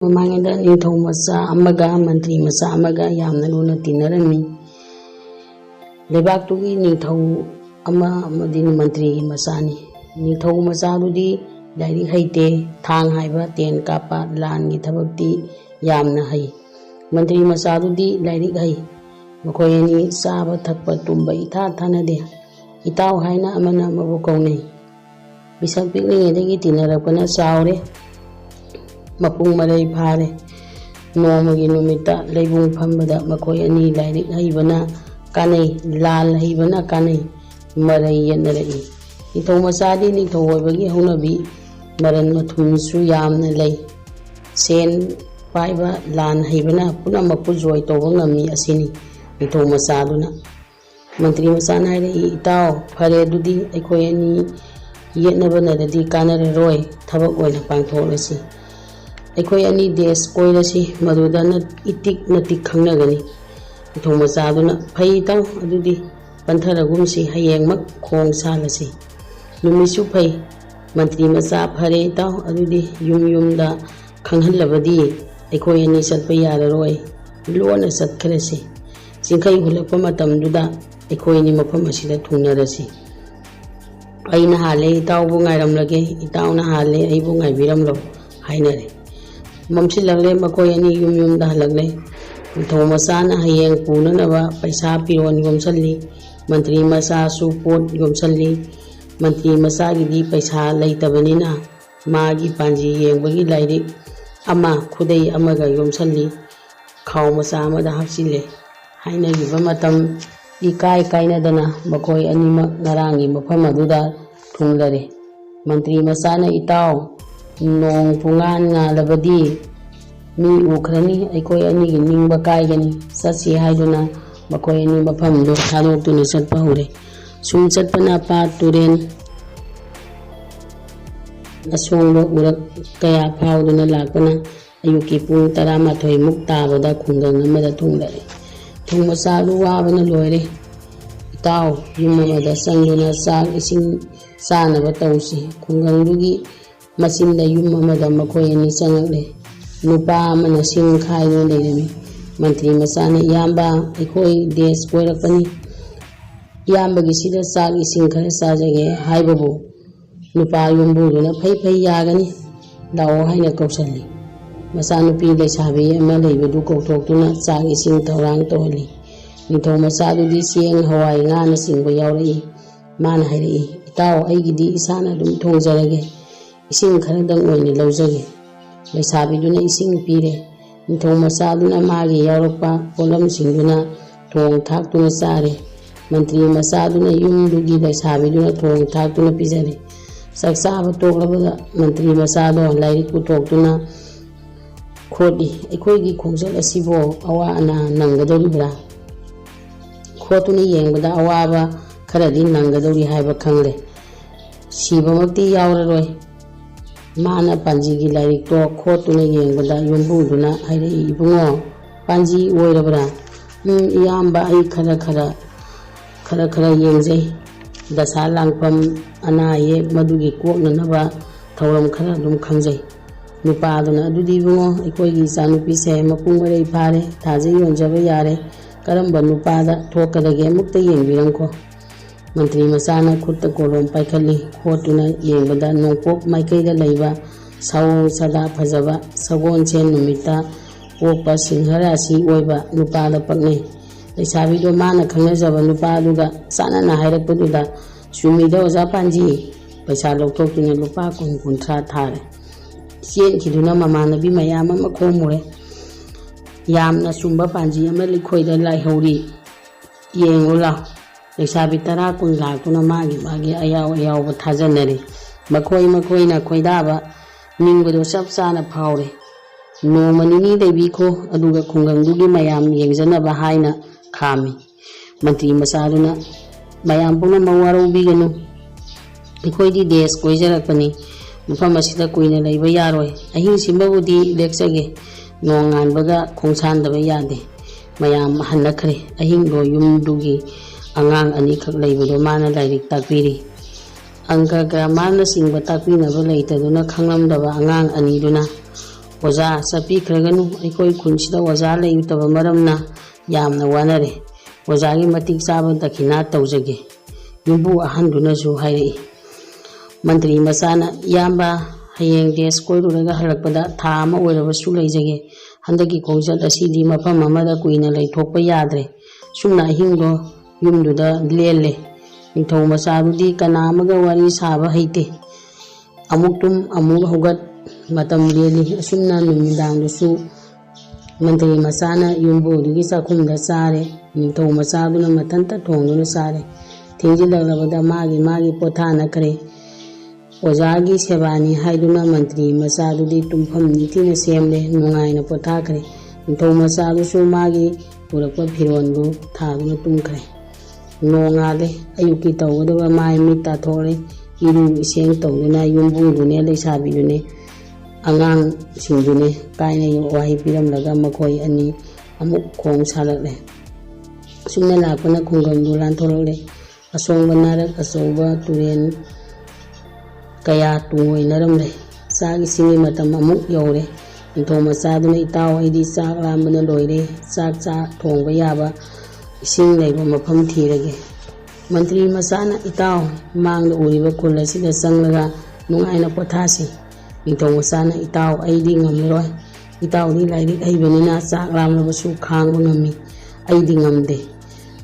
ꯃꯃꯥꯡꯉꯩꯗ ꯅꯤꯡꯊꯧ ꯃꯆꯥ ꯑꯃꯒ ꯃꯟꯇ꯭ꯔꯤ ꯃꯆꯥ ꯑꯃꯒ ꯌꯥꯝꯅ ꯂꯨꯅ ꯇꯤꯟꯅꯔꯝꯃꯤ꯫ ꯂꯩꯕꯥꯛꯇꯨꯒꯤ ꯅꯤꯡꯊꯧ ꯑꯃꯗꯤ ꯃꯟꯇ꯭ꯔꯤꯒꯤ ꯃꯆꯥꯅꯤ꯫ ꯅꯤꯡꯊꯧ ꯃꯆꯥꯗꯨꯗꯤ ꯂꯥꯏꯔꯤꯛ ꯍꯩꯇꯦ, ꯊꯥꯡ ꯍꯥꯏꯕ, ꯇꯦꯟ ꯀꯥꯞꯄ, ꯂꯥꯟꯒꯤ ꯊꯕꯛꯇꯤ ꯌꯥꯝꯅ ꯍꯩ꯫ ꯃꯟꯇ꯭ꯔꯤ ꯃꯆꯥꯗꯨꯗꯤ ꯂꯥꯏꯔꯤꯛ ꯍꯩ꯫ ꯃꯈꯣꯏ ꯑꯅꯤ ꯆꯥꯕ ꯊꯛꯄ ꯇꯨꯝꯕ ꯏꯊꯥ ꯊꯥꯅꯗꯦ꯫ ꯏꯇꯥꯎ ꯍꯥꯏꯅ ꯑꯃꯅ ꯑꯃꯕꯨ ꯀꯧꯅꯩ꯫ ꯄꯤꯁꯛ ꯄꯤꯛꯂꯤꯉꯩꯗꯒꯤ ꯇꯤꯟꯅꯔꯛꯄꯅ ꯆꯥꯎꯔꯦ, ꯃꯄꯨꯡ ꯃꯔꯩ ꯐꯥꯔꯦ꯫ ꯅꯣꯡꯃꯒꯤ ꯅꯨꯃꯤꯠꯇ ꯂꯩꯕꯨꯡ ꯐꯝꯕꯗ ꯃꯈꯣꯏ ꯑꯅꯤ ꯂꯥꯏꯔꯤꯛ ꯍꯩꯕꯅ ꯀꯥꯟꯅꯩ, ꯂꯥꯜ ꯍꯩꯕꯅ ꯀꯥꯟꯅꯩ, ꯃꯔꯩ ꯌꯦꯠꯅꯔꯛꯏ꯫ ꯅꯤꯡꯊꯧ ꯃꯆꯥꯗꯤ ꯅꯤꯡꯊꯧ ꯑꯣꯏꯕꯒꯤ ꯍꯧꯅꯕꯤ ꯃꯔꯟ ꯃꯊꯨꯝꯁꯨ ꯌꯥꯝꯅ ꯂꯩ꯫ ꯁꯦꯟ ꯄꯥꯏꯕ, ꯂꯥꯟ ꯍꯩꯕꯅ ꯄꯨꯝꯅꯃꯛꯄꯨ ꯖꯣꯏ ꯇꯧꯕ ꯉꯝꯃꯤ ꯑꯁꯤꯅꯤ ꯅꯤꯡꯊꯧ ꯃꯆꯥꯗꯨꯅ꯫ ꯃꯟꯇ꯭ꯔꯤ ꯃꯆꯥꯅ ꯍꯥꯏꯔꯛꯏ, ꯏꯇꯥꯎ ꯐꯔꯦ ꯑꯗꯨꯗꯤ ꯑꯩꯈꯣꯏ ꯑꯅꯤ ꯌꯦꯠꯅꯕꯅꯗꯤ ꯀꯥꯟꯅꯔꯔꯣꯏ, ꯊꯕꯛ ꯑꯣꯏꯅ ꯄꯥꯡꯊꯣꯛꯂꯁꯤ꯫ ꯑꯩꯈꯣꯏ ꯑꯅꯤ ꯗꯦꯁ ꯀꯣꯏꯔꯁꯤ, ꯃꯗꯨꯗ ꯏꯇꯤꯛ ꯅꯇꯤꯛ ꯈꯪꯅꯒꯅꯤ꯫ ꯅꯤꯡꯊꯧ ꯃꯆꯥꯗꯨꯅ ꯐꯩ ꯏꯇꯥꯎ, ꯑꯗꯨꯗꯤ ꯄꯟꯊꯔꯒꯨꯝꯁꯤ, ꯍꯌꯦꯡꯃꯛ ꯈꯣꯡ ꯁꯥꯜꯂꯁꯤ꯫ ꯅꯨꯃꯤꯠꯁꯨ ꯐꯩ꯫ ꯃꯟꯇ꯭ꯔꯤ ꯃꯆꯥ ꯐꯔꯦ ꯏꯇꯥꯎ, ꯑꯗꯨꯗꯤ ꯌꯨꯝ ꯌꯨꯝꯗ ꯈꯪꯍꯜꯂꯕꯗꯤ ꯑꯩꯈꯣꯏ ꯑꯅꯤ ꯆꯠꯄ ꯌꯥꯔꯔꯣꯏ, ꯂꯣꯟꯅ ꯆꯠꯈ꯭ꯔꯁꯤ꯫ ꯆꯤꯡꯈꯩ ꯍꯨꯜꯂꯛꯄ ꯃꯇꯝꯗꯨꯗ ꯑꯩꯈꯣꯏ ꯑꯅꯤ ꯃꯐꯝ ꯑꯁꯤꯗ ꯊꯨꯡꯅꯔꯁꯤ꯫ ꯑꯩꯅ ꯍꯥꯜꯂꯦ, ꯏꯇꯥꯎꯕꯨ ꯉꯥꯏꯔꯝꯂꯒꯦ, ꯏꯇꯥꯎꯅ ꯍꯥꯜꯂꯦ, ꯑꯩꯕꯨ ꯉꯥꯏꯕꯤꯔꯝꯂꯣ ꯍꯥꯏꯅꯔꯦ꯫ ꯃꯝꯁꯤꯜꯂꯛꯂꯦ, ꯃꯈꯣꯏ ꯑꯅꯤ ꯌꯨꯝ ꯌꯨꯝꯗ ꯍꯜꯂꯛꯂꯦ꯫ ꯅꯤꯡꯊꯧ ꯃꯆꯥꯅ ꯍꯌꯦꯡ ꯄꯨꯅꯅꯕ ꯄꯩꯁꯥ ꯐꯤꯔꯣꯜ ꯌꯣꯝꯁꯜꯂꯤ, ꯃꯟꯇ꯭ꯔꯤ ꯃꯆꯥꯁꯨ ꯄꯣꯠ ꯌꯣꯝꯁꯜꯂꯤ꯫ ꯃꯟꯇ꯭ꯔꯤ ꯃꯆꯥꯒꯤꯗꯤ ꯄꯩꯁꯥ ꯂꯩꯇꯕꯅꯤꯅ ꯃꯥꯒꯤ ꯄꯥꯟꯖꯤ ꯌꯦꯡꯕꯒꯤ ꯂꯥꯏꯔꯤꯛ ꯑꯃ ꯈꯨꯗꯩ ꯑꯃꯒ ꯌꯣꯝꯁꯜꯂꯤ, ꯈꯥꯎ ꯃꯆꯥ ꯑꯃꯗ ꯍꯥꯞꯆꯤꯜꯂꯦ꯫ ꯍꯥꯏꯅꯈꯤꯕ ꯃꯇꯝ ꯏꯀꯥꯏ ꯀꯥꯏꯅꯗꯅ ꯃꯈꯣꯏ ꯑꯅꯤꯃꯛ ꯉꯔꯥꯡꯒꯤ ꯃꯐꯝ ꯑꯗꯨꯗ ꯊꯨꯡꯂꯔꯦ꯫ ꯃꯟꯇ꯭ꯔꯤ ꯃꯆꯥꯅ, ꯏꯇꯥꯎ ꯅꯣꯡ ꯄꯨꯡꯉꯥꯟ ꯉꯥꯜꯂꯕꯗꯤ ꯃꯤ ꯎꯈ꯭ꯔꯅꯤ, ꯑꯩꯈꯣꯏ ꯑꯅꯤꯒꯤ ꯅꯤꯡꯕ ꯀꯥꯏꯒꯅꯤ, ꯆꯠꯁꯤ ꯍꯥꯏꯗꯨꯅ ꯃꯈꯣꯏ ꯑꯅꯤ ꯃꯐꯝꯗꯨ ꯊꯥꯗꯣꯛꯇꯨꯅ ꯆꯠꯄ ꯍꯧꯔꯦ꯫ ꯁꯨꯝ ꯆꯠꯄꯅ ꯄꯥꯠ ꯇꯨꯔꯦꯟ ꯑꯁꯣꯡꯕ ꯎꯔꯛ ꯀꯌꯥ ꯐꯥꯎꯗꯨꯅ ꯂꯥꯛꯄꯅ ꯑꯌꯨꯛꯀꯤ ꯄꯨꯡ 11ꯃꯨꯛ ꯇꯥꯕꯗ ꯈꯨꯡꯒꯪ ꯑꯃꯗ ꯊꯨꯡꯂꯔꯦ꯫ ꯅꯤꯡꯊꯧ ꯃꯆꯥꯗꯨ ꯋꯥꯕꯅ ꯂꯣꯏꯔꯦ꯫ ꯏꯇꯥꯎ ꯌꯨꯝ ꯑꯃꯗ ꯆꯪꯗꯨꯅ ꯆꯥꯛ ꯏꯁꯤꯡ ꯆꯥꯅꯕ ꯇꯧꯁꯤ꯫ ꯈꯨꯡꯒꯪꯗꯨꯒꯤ ꯃꯆꯤꯟꯗ ꯌꯨꯝ ꯑꯃꯗ ꯃꯈꯣꯏ ꯑꯅꯤ ꯆꯪꯉꯛꯂꯦ꯫ ꯅꯨꯄꯥ ꯑꯃꯅ ꯁꯤꯡ ꯈꯥꯏꯗꯨꯅ ꯂꯩꯔꯝꯃꯤ꯫ ꯃꯟꯇ꯭ꯔꯤ ꯃꯆꯥꯅ, ꯏꯌꯥꯝꯕ ꯑꯩꯈꯣꯏ ꯗꯦꯁ ꯀꯣꯏꯔꯛꯄꯅꯤ, ꯏꯌꯥꯝꯕꯒꯤꯁꯤꯗ ꯆꯥꯛ ꯏꯁꯤꯡ ꯈꯔ ꯆꯥꯖꯒꯦ ꯍꯥꯏꯕꯕꯨ ꯅꯨꯄꯥ ꯌꯨꯝꯕꯨꯗꯨꯅ ꯐꯩ ꯐꯩ ꯌꯥꯒꯅꯤ, ꯂꯥꯛꯑꯣ ꯍꯥꯏꯅ ꯀꯧꯁꯜꯂꯤ꯫ ꯃꯆꯥꯅꯨꯄꯤ ꯂꯩꯁꯥꯕꯤ ꯑꯃ ꯂꯩꯕꯗꯨ ꯀꯧꯊꯣꯛꯇꯨꯅ ꯆꯥꯛ ꯏꯁꯤꯡ ꯊꯧꯔꯥꯡ ꯇꯧꯍꯜꯂꯤ꯫ ꯅꯤꯡꯊꯧ ꯃꯆꯥꯗꯨꯗꯤ ꯆꯦꯡ ꯍꯋꯥꯏ ꯉꯥꯅꯆꯤꯡꯕ ꯌꯥꯎꯔꯛꯏ꯫ ꯃꯥꯅ ꯍꯥꯏꯔꯛꯏ, ꯏꯇꯥꯎ ꯑꯩꯒꯤꯗꯤ ꯏꯁꯥꯅ ꯑꯗꯨꯝ ꯊꯣꯡꯖꯔꯒꯦ, ꯏꯁꯤꯡ ꯈꯔꯗꯪ ꯑꯣꯏꯅ ꯂꯧꯖꯒꯦ꯫ ꯂꯩꯁꯥꯕꯤꯗꯨꯅ ꯏꯁꯤꯡ ꯄꯤꯔꯦ꯫ ꯅꯤꯡꯊꯧ ꯃꯆꯥꯗꯨꯅ ꯃꯥꯒꯤ ꯌꯥꯎꯔꯛꯄ ꯄꯣꯠꯂꯝꯁꯤꯡꯗꯨꯅ ꯊꯣꯡ ꯊꯥꯛꯇꯨꯅ ꯆꯥꯔꯦ꯫ ꯃꯟꯇ꯭ꯔꯤ ꯃꯆꯥꯗꯨꯅ ꯌꯨꯝꯗꯨꯒꯤ ꯂꯩꯁꯥꯕꯤꯗꯨꯅ ꯊꯣꯡ ꯊꯥꯛꯇꯨꯅ ꯄꯤꯖꯔꯦ꯫ ꯆꯥꯛ ꯆꯥꯕ ꯇꯣꯛꯂꯕꯗ ꯃꯟꯇ꯭ꯔꯤ ꯃꯆꯥꯗꯣ ꯂꯥꯏꯔꯤꯛ ꯄꯨꯊꯣꯛꯇꯨꯅ ꯈꯣꯠꯂꯤ꯫ ꯑꯩꯈꯣꯏꯒꯤ ꯈꯣꯡꯆꯠ ꯑꯁꯤꯕꯨ ꯑꯋꯥ ꯑꯅꯥ ꯅꯪꯒꯗꯧꯔꯤꯕ꯭ꯔꯥ? ꯈꯣꯠꯇꯨꯅ ꯌꯦꯡꯕꯗ ꯑꯋꯥꯕ ꯈꯔꯗꯤ ꯅꯪꯒꯗꯧꯔꯤ ꯍꯥꯏꯕ ꯈꯪꯂꯦ, ꯁꯤꯕꯃꯛꯇꯤ ꯌꯥꯎꯔꯔꯣꯏ꯫ ꯃꯥꯅ ꯄꯥꯟꯖꯤꯒꯤ ꯂꯥꯏꯔꯤꯛꯇꯣ ꯈꯣꯠꯇꯨꯅ ꯌꯦꯡꯕꯗ ꯌꯨꯝꯕꯨꯗꯨꯅ ꯍꯥꯏꯔꯛꯏ, ꯏꯕꯨꯡꯉꯣ ꯄꯥꯟꯖꯤ ꯑꯣꯏꯔꯕ꯭ꯔꯥ? ꯏꯌꯥꯝꯕ ꯑꯩ ꯈꯔ ꯌꯦꯡꯖꯩ꯫ ꯗꯁꯥ ꯂꯥꯡꯐꯝ ꯑꯅꯥ ꯑꯌꯦꯛ ꯃꯗꯨꯒꯤ ꯀꯣꯛꯅꯅꯕ ꯊꯧꯔꯝ ꯈꯔ ꯑꯗꯨꯝ ꯈꯪꯖꯩ꯫ ꯅꯨꯄꯥꯗꯨꯅ, ꯑꯗꯨꯗꯤ ꯏꯕꯨꯡꯉꯣ ꯑꯩꯈꯣꯏꯒꯤ ꯏꯆꯥꯅꯨꯄꯤꯁꯦ ꯃꯄꯨꯡ ꯃꯔꯩ ꯐꯥꯔꯦ, ꯊꯥꯖ ꯌꯣꯟꯖꯕ ꯌꯥꯔꯦ, ꯀꯔꯝꯕ ꯅꯨꯄꯥꯗ ꯊꯣꯛꯀꯗꯒꯦ ꯑꯃꯨꯛꯇ ꯌꯦꯡꯕꯤꯔꯝꯈꯣ꯫ ꯃꯟꯇ꯭ꯔꯤ ꯃꯆꯥꯅ ꯈꯨꯠꯇ ꯀꯣꯂꯣꯝ ꯄꯥꯏꯈꯠꯂꯤ꯫ ꯈꯣꯠꯇꯨꯅ ꯌꯦꯡꯕꯗ ꯅꯣꯡꯄꯣꯛ ꯃꯥꯏꯀꯩꯗ ꯂꯩꯕ ꯁꯑꯣꯡ ꯁꯥꯗꯥ ꯐꯖꯕ, ꯁꯒꯣꯜꯁꯦꯟ ꯅꯨꯃꯤꯠꯇ ꯄꯣꯛꯄ ꯁꯤꯡꯍ-ꯔꯥꯁꯤ ꯑꯣꯏꯕ ꯅꯨꯄꯥꯗ ꯄꯛꯅꯩ꯫ ꯂꯩꯁꯥꯕꯤꯗꯣ ꯃꯥꯅ ꯈꯪꯅꯖꯕ ꯅꯨꯄꯥꯗꯨꯒ ꯆꯥꯟꯅꯅ ꯍꯥꯏꯔꯛꯄꯗꯨꯗ, ꯆꯨꯝꯃꯤꯗ ꯑꯣꯖꯥ ꯄꯥꯟꯖꯤ, ꯄꯩꯁꯥ ꯂꯧꯊꯣꯛꯇꯨꯅ ꯂꯨꯄꯥ 10-30 ꯊꯥꯔꯦ꯫ ꯆꯦꯟꯈꯤꯗꯨꯅ ꯃꯃꯥꯟꯅꯕꯤ ꯃꯌꯥꯝ ꯑꯃ ꯈꯣꯝꯃꯨꯔꯦ꯫ ꯌꯥꯝꯅ ꯆꯨꯝꯕ ꯄꯥꯟꯖꯤ ꯑꯃ ꯂꯤꯈꯣꯏꯗ ꯂꯥꯏꯍꯧꯔꯤ, ꯌꯦꯡꯉꯨ ꯂꯥꯎ꯫ ꯂꯩꯁꯥꯕꯤ 10-20 ꯂꯥꯛꯇꯨꯅ ꯃꯥꯒꯤ ꯑꯌꯥꯎꯕ ꯊꯥꯖꯟꯅꯔꯦ꯫ ꯃꯈꯣꯏꯅ ꯈꯣꯏꯗꯥꯕ ꯅꯤꯡꯕꯗꯣ ꯆꯞ ꯆꯥꯅ ꯐꯥꯎꯔꯦ꯫ ꯅꯣꯡꯃ ꯅꯤꯅꯤ ꯂꯩꯕꯤꯈꯣ, ꯑꯗꯨꯒ ꯈꯨꯡꯒꯪꯗꯨꯒꯤ ꯃꯌꯥꯝ ꯌꯦꯡꯖꯅꯕ ꯍꯥꯏꯅ ꯈꯥꯝꯃꯤ꯫ ꯃꯟꯇ꯭ꯔꯤ ꯃꯆꯥꯗꯨꯅ, ꯃꯌꯥꯝ ꯄꯨꯝꯅꯃꯛ ꯋꯥꯔꯧꯕꯤꯒꯅꯨ, ꯑꯩꯈꯣꯏꯗꯤ ꯗꯦꯁ ꯀꯣꯏꯖꯔꯛꯄꯅꯤ, ꯃꯐꯝ ꯑꯁꯤꯗ ꯀꯨꯏꯅ ꯂꯩꯕ ꯌꯥꯔꯣꯏ, ꯑꯍꯤꯡꯁꯤꯃꯕꯨꯗꯤ ꯂꯦꯛꯆꯒꯦ, ꯅꯣꯡ ꯉꯥꯟꯕꯒ ꯈꯣꯡꯁꯥꯟꯗꯕ ꯌꯥꯗꯦ꯫ ꯃꯌꯥꯝ ꯍꯟꯅꯈ꯭ꯔꯦ꯫ ꯑꯍꯤꯡꯗꯣ ꯌꯨꯝꯗꯨꯒꯤ ꯑꯉꯥꯡ ꯑꯅꯤꯈꯛ ꯂꯩꯕꯗꯣ ꯃꯥꯅ ꯂꯥꯏꯔꯤꯛ ꯇꯥꯛꯄꯤꯔꯤ꯫ ꯑꯪꯀ ꯒ꯭ꯔꯥꯃꯥꯔꯅꯆꯤꯡꯕ ꯇꯥꯛꯄꯤꯅꯕ ꯂꯩꯇꯗꯨꯅ ꯈꯪꯂꯝꯗꯕ ꯑꯉꯥꯡ ꯑꯅꯤꯗꯨꯅ ओजा चपीखरगनु अखोई खुनसिदा ओजा लेतबा मरमना यामना वानरे ओजागी मतिक चाबा दखिना तौजगे युबु अहंदुनसु हाइरई मंत्री मसाना याम्बा हयेंग देश कोइरुरगा हलकपदा था अमा ओइरबसु लेजगे हंदकी खोंगचत असिदि मफम अमदा कुइना लैथोकपा याद्रे सुमना हिंगो युमदुदा लेले निथौ मसादुदी कनामगा वारी साबा हैते अमुक तुम अमुक होगत मतम लेली असुमना नुमिदांगदसु मंत्री मसाना युमबुदुगी चाखुमदा चारे निथौ मसादुना मथंता थोंगदुना चारे थिंजिलगलबदा मागी मागी पोथानखरे ओजागी सेवानी हाइदुना मंत्री मसादुदी तुमफम निथिना सेमले नुंगाइना पोथाखरे निथौ मसादुसु मागी पुरकपा फिरोनबु थादुना तुमखरे नोंगाले अयुकी तौगदबा माइ मिट ताथोरे इरु इसेंग तौदुना युमबुदुने लेसाबिदुने आंगांग सिंदुने कायना वाही पिरमलगा मखोई अनि अमुक खोंग सालकले सुमना लापना खुंगमदु लांथोरले असोंबा नारक असौबा तुरेन कया तुंगोइनरमले चागी सिंगी मतम अमुक यौरे निथौ मचादुना इताव अइदि चाक लामबना लोइरे चाक चा थोंबा याबा इसिंग लैबा मफम थीरगे मंत्री मचाना इताव मांगदा उरिबा खुल असिदा चंगलगा नुंगाइना पोथासी निथौ मचाना इताव अइदि ngamloi इतावदी लाइरिक हैबनिना चाक लामलबसु खांगबा ngami अइदि ngamde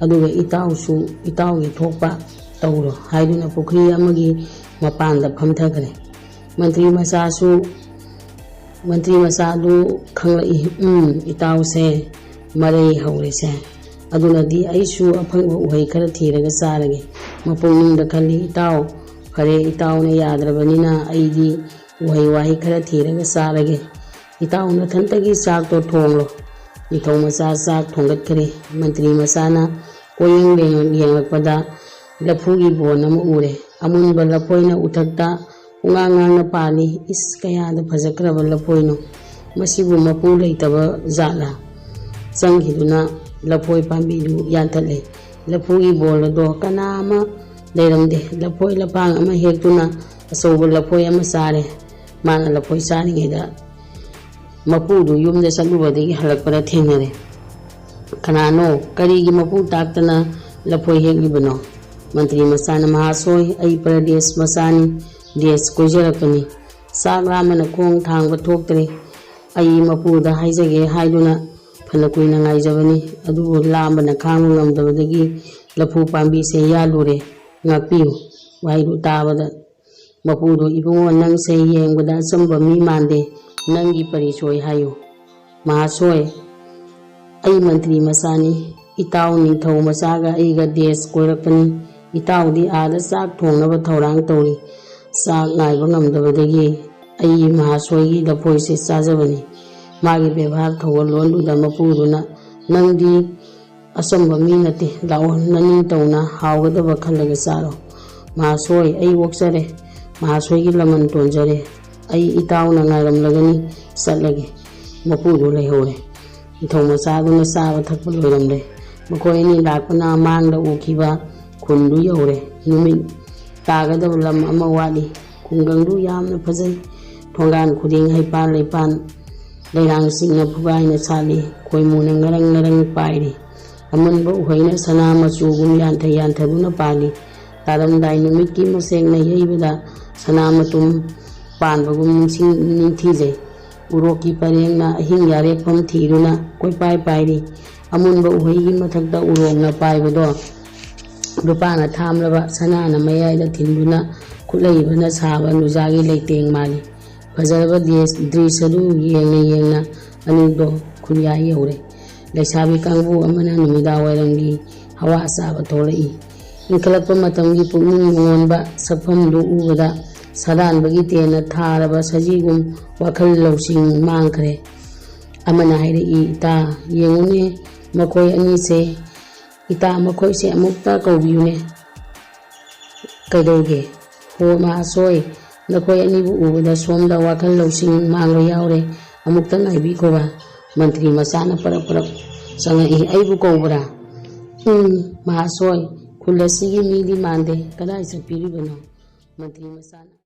aduga itawsu itawgi thokpa tawro haiduna pukri amagi mapanda phamthagre मंत्री मचादु खंगलई इतावसे मरई हौरेसे अदुनदी अइसु अफंग उहै खर थीरगा चारगे मपुंगनिंगदा खल्ली इताव फरे इतावना याद्रबनिना अइदि उहै वाही खर थीरगा चारगे इताव नथंतगी चाक तो थोंगलो निथौ मचा चाक थोंगतखरे मंत्री मचाना कोयिंग येंगलकपदा लफुगी बोन अमा उरे अमुनबा लफोइना उथक्ता उंगांगांगना पाली इस कयादा फजक्रबा लफोइनो मसिबु मपु लेतबा जाला चंगिदुना लफोइ पांबिदु यानथले लफुगी बोलदो कनामा लेरमदे लफोइ लफांग अमा हेक्तुना असौबा लफोइ अमा चारे माना लफोइ चारिगेदा मपुदु युमदा चलुबदगी हलकपदा थेंगरे कनानो करीगी मपु ताक्तना लफोइ हेक्लिबनो मंत्री मचाना महाशोय अई प्रदेश मचानी देश कोइजरकनी चाक लामना खोंग थांगबा थोक्तरे अई मपुदा हाइजगे हाइदुना फना कुइना ngaijabani adubu लामना खांग ngamdabadagi लफु पांबी से यालुरे ngapiu waidu tabada mapudo ibungo nang se yengbada samba mi mande nangi परिचय हायो महाशोय अई मंत्री मचानी इताव निथौ मचागा अईगा देश कोइरकपनी इतावदी आदा चाक थोंगनबा थौरांग तौरी चाक ngaइबा ngamdabadagi अई महाशोयगी लफोइसे चाजबनी मागी व्यवहार थौवा लोनदुदा मपुदुना नंदी असंब मी नते लाओ ननिंग तौना हावगदबा खलगा चारो महाशोय अई वोक्चरे महाशोयगी लमन तोंजरे अई इतावना ngaइरमलगनी चलगे मपुदु लेहौरे निथौ मचादुना चाबा थकपा लोइरमले मखोयनी लाकपना मांगदा उखिबा खुंदु यौरे नुमित तागदबा लम अमा वाली खुंगंदु यामना फजै थोंगान खुदिंग हैपान लेपान लेरांगसिंगना फुगाइना साली खोइमुना ngarang ngarang पाइरी अमनबा उहैना सना मचुगुम यान्थदुना पाली तारमदाइ नुमितकी मसेंगना यैबदा सना मतुम पानबगुम निंथीजै उरोकी परेंगना अहिंग यारेफम थीरुना कोइपाइ पाइरी अमुनबा उहैगी मथक्ता उरोंगना पाइबदो रुपाना थामलबा सनाना मयाइदा थिंदुना खुलैबना साबा नुजागी लेतेंग माली फजरबा दृश्यदु येंगना अनिदो खुनयाई यौरे लैसाबी कांगबु अमना नुमिदा वायरंगी हवा साबा थोरई इनखलकपा मतमगी पुकनिंग मोनबा सफमदु उबदा सदानबगी तेना थारबा सजीगुम वाखल लौसिंग मांखरे अमना हाइरई इता येंगुने मखोय अनीसे इता मखोय से अमुक्ता कौबियुने कदौगे हो महाशोय नखोय अनीबु उबदा सोमदा वाखल लौसिंग मांगरा यावरे अमुक्ता नाइबिखोबा मंत्री मचाना परक परक चंगई अइबु कौबरा महाशोय खुलसिगी मीदी मांदे कदाइ चपिरिबनो मंत्री मचाना